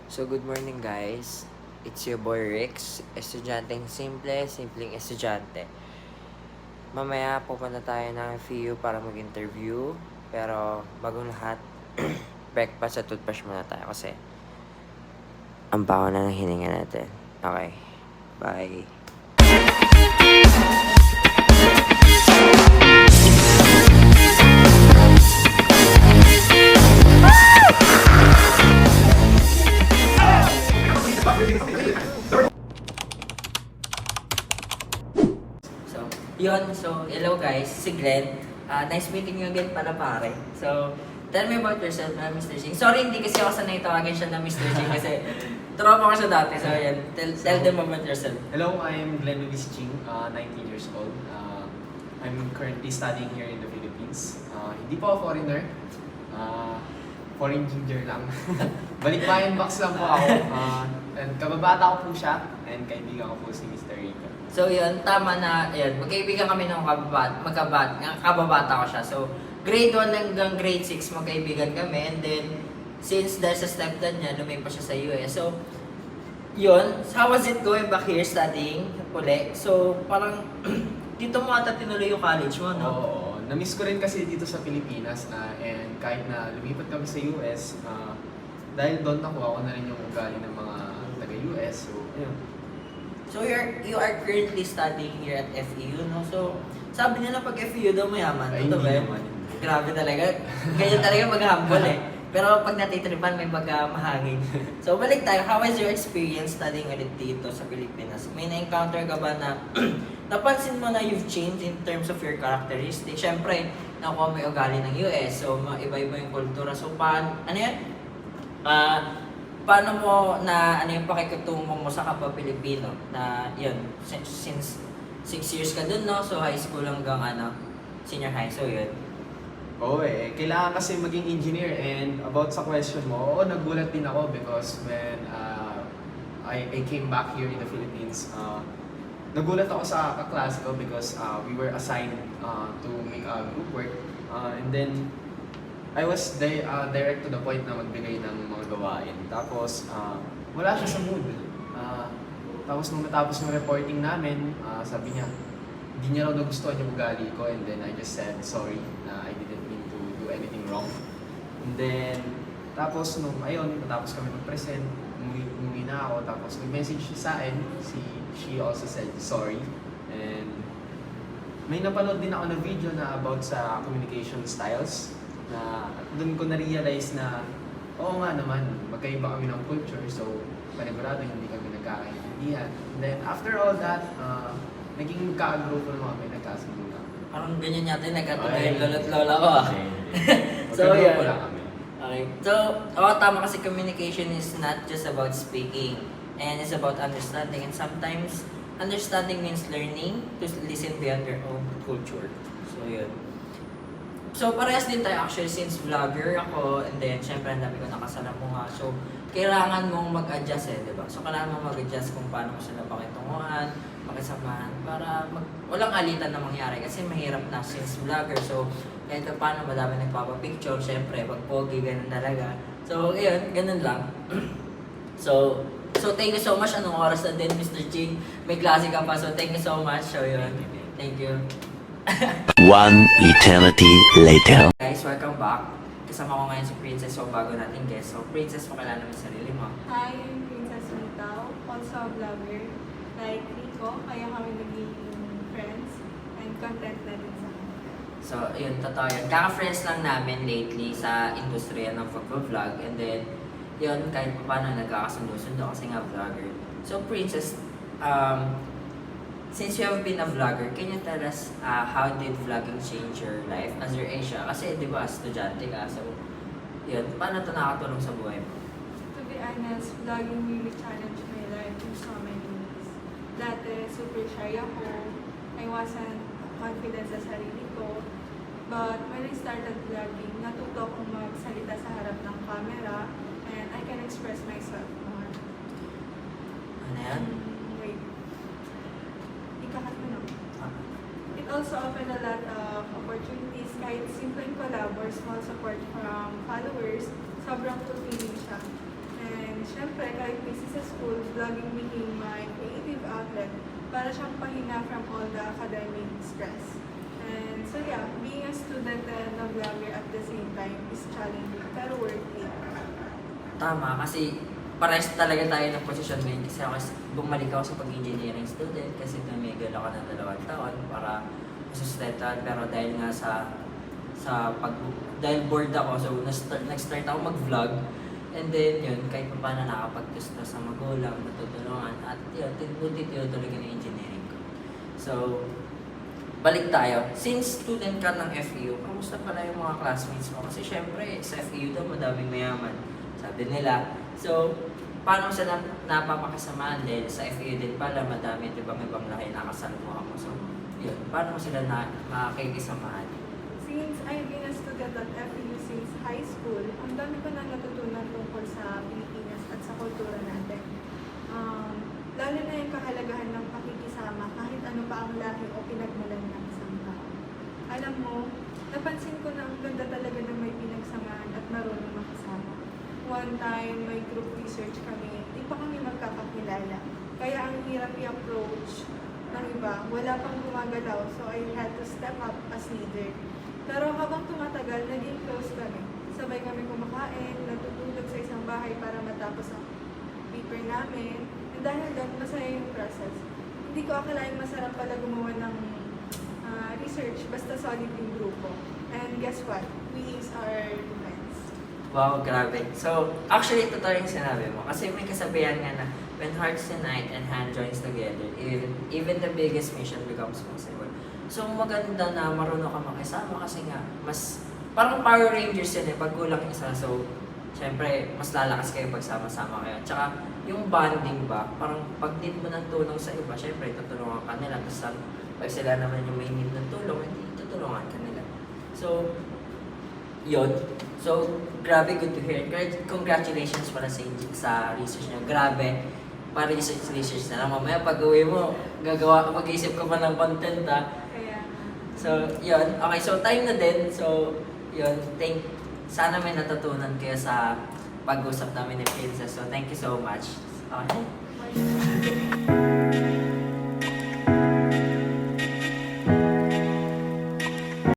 So, good morning guys. It's your boy Rex, estudyanteng simpleng estudyante. Mamaya pupunta tayo ng FEU para mag-interview. Pero, bagong lahat, breakfast at toothbrush muna tayo kasi ang baho na ng hininga natin. Okay, bye. So, hello guys, si Glenn. Nice meeting you again pala pare. So, tell me about yourself na Mr. Jing. Sorry, hindi kasi ako sanay tawagin siya na Mr. Jing kasi tropa ko siya dati. So, yan, tell them about yourself. Hello, I'm Glenn Luis Ching, 19 years old. I'm currently studying here in the Philippines. Hindi po ako foreigner. Foreign ginger lang. Balikbayan box lang po ako. And kababata ko po siya. And kaibigan ko po si Mr. Rico. So, yun, tama na, yun, magkaibigan kami ng kababata ko siya. So, grade 1 hanggang grade 6 magkaibigan kami. And then, since there's a stepdad niya, lumipas siya sa US. So, yun, how was it going back here studying uli? So, parang, dito mo ata tinuloy yung college mo, no? Oo. Na-miss ko rin kasi dito sa Pilipinas. And kahit na lumipat kami sa US, dahil doon ako na rin yung ugali ng mga taga-US. So, ayun. So you are currently studying here at FEU, no? So sabi nila pag FEU daw mayaman. Ay, Totoo ba? hindi naman. Grabe talaga. Ganyan talaga mag-humble eh. Pero pag natitripan may mahangin. So balik tayo, how was your experience studying ulit dito sa Pilipinas? May na-encounter ka ba na napansin mo na you've changed in terms of your characteristics? Siyempre, nakuha mo yung ugali ng US, so iba-iba yung kultura. So ano yan? Paano mo na ano yung pakikutungo mo sa kapwa Pilipino na yun, since 6 years ka dun, no? So high school hanggang senior high, so yun. Oo kailangan kasi maging engineer. And about sa question mo, oo, nagulat din ako because when I came back here in the Philippines, nagulat ako sa kaklase ko because we were assigned to make a group work. And then, I was direct to the point na magbigay ng mga gawain. Tapos, wala siya sa mood. Tapos nung natapos yung reporting namin, sabi niya, hindi niya raw nagustuhan yung ugali ko. And then I just said, sorry, na I didn't mean to do anything wrong. And then, tapos nung, ayun, natapos kami mag-present, umuwi na ako. Tapos nag-message siya sa akin, she also said sorry. And may napanood din ako na video na about sa communication styles. Na doon ko na-realize na oo nga naman, magkaiba kami ng culture, so panigurado hindi kami nagkakaintindihan. And then after all that, naging magkaka-grupo naman kami, nagkasundo na. Parang ganyan yata yung nagkatuloy yung lolo't lola ko So Magkagrupo yun. lang kami. Okay. So, tama kasi communication is not just about speaking and it's about understanding, and sometimes understanding means learning to listen beyond your own culture. So yun. So, parehas din tayo actually since vlogger ako and then syempre ang dami ko nakasalamuha. So, kailangan mong mag-adjust di ba? So, kailangan mong mag-adjust kung paano mo sila pakitunguhan, makisamahan para walang alitan na mangyari kasi mahirap na since vlogger. So, kahit paano madami nagpapapicture, syempre pag pogi, ganun talaga. So, ayun, ganun lang. So, thank you so much. Anong oras na din, Mr. Ching? May klase ka pa, so thank you so much. So, yun. Thank you. One eternity later. Guys, welcome back. Kasama ko ngayon si Princess, so bago natin guest. So, Princess, pakilala mo yung sarili mo. Hi, I'm Princess Mitao, also a vlogger. Like Rico, kaya kami naging friends and content na din sa akin. So, yun, totoo yun. Kaka-friends lang namin lately sa industriya ng pag-vlog. And then, yun, kahit pa paano nagkakasundo-sundo kasi nga vlogger. So, Princess, since you have been a vlogger, can you tell us how did vlogging change your life as your Asia? Kasi, di ba, estudyante ka. So, yun, paano ito nakatulong sa buhay mo? To be honest, vlogging really challenged my life in so many ways. Dati, super shy ako. I wasn't confident sa sarili ko. But when I started vlogging, natuto akong magsalita sa harap ng camera and I can express myself more. Ano yan? Wait. Ikakat mo na. It also opened a lot of opportunities, kahit simpleng collab or small support from followers, sobrang fulfilling siya. And syempre, kahit busy sa school, vlogging became my creative outlet para siyang pahinga from all the academic stress. And so yeah, being a student and a vlogger at the same time is challenging pero worth it. Tama, kasi pares talaga tayo ng posisyon ngayon kasi ako bumalik ako sa pag-engineering student kasi tumigil ako ng 2 taon para masustentan, pero dahil nga dahil bored ako, so nag-start ako mag-vlog, and then yun, kahit pa paano nakapag-gusto sa magulang, natutulungan, at yun, tinutuloy ko na engineering ko. So, balik tayo. Since student ka ng FEU, kamusta pala yung mga classmates mo? Kasi syempre, sa FEU daw madaming mayaman, sabi nila. So, paano sila napapakasamahan dahil sa FEU din pala madami, di ba, may ibang lahi nakasalmuha mo. So, yun, paano mo sila makakikisamahan? Since I've been a student at FEU since high school, ang dami ko na natutunan tungkol sa Pilipinas at sa kultura natin. Lalo na yung kahalagahan ng pakikisama kahit ano pa ang lahi o pinagmulan ng isang tao. Alam mo, napansin ko na ang ganda talaga ng may pinagsamahan at marunong makisama. One time, may group research kami, di pa kami magkakakilala. Kaya ang hirap i-approach ng iba, wala pang gumagalaw, so I had to step up as leader. Pero habang tumatagal, naging close kami. Sabay kami kumakain, natutulog sa isang bahay para matapos ang paper namin. And dahil doon, masaya yung process. Hindi ko akalaing masarap pala gumawa ng research, basta solid yung grupo. And guess what? We are friends. Wow, grabe. So, actually, totoo yung sinabi mo. Kasi may kasabihan nga na, when hearts unite and hand joins together, even the biggest mission becomes possible. So, maganda na marunong ka makisama kasi nga, mas, parang Power Rangers yun pag kulang isa. So, syempre, mas lalakas kayo pag sama-sama kayo. Tsaka, yung bonding ba, parang pag need mo ng tulong sa iba, syempre, tutulungan ka nila. Tapos, pag sila naman yung may need ng tulong, hindi tutulungan ka nila. So, yun. So, grabe, good to hear. Congratulations pala sa research nyo. Grabe. Para research na lang. Mamaya pag uwi mo, mag-isip ka pa ng content Kaya, So, yun. Okay, so time na din. So, yun. Sana may natutunan kayo sa pag-usap namin ni Princess. So, thank you so much. Okay. bye.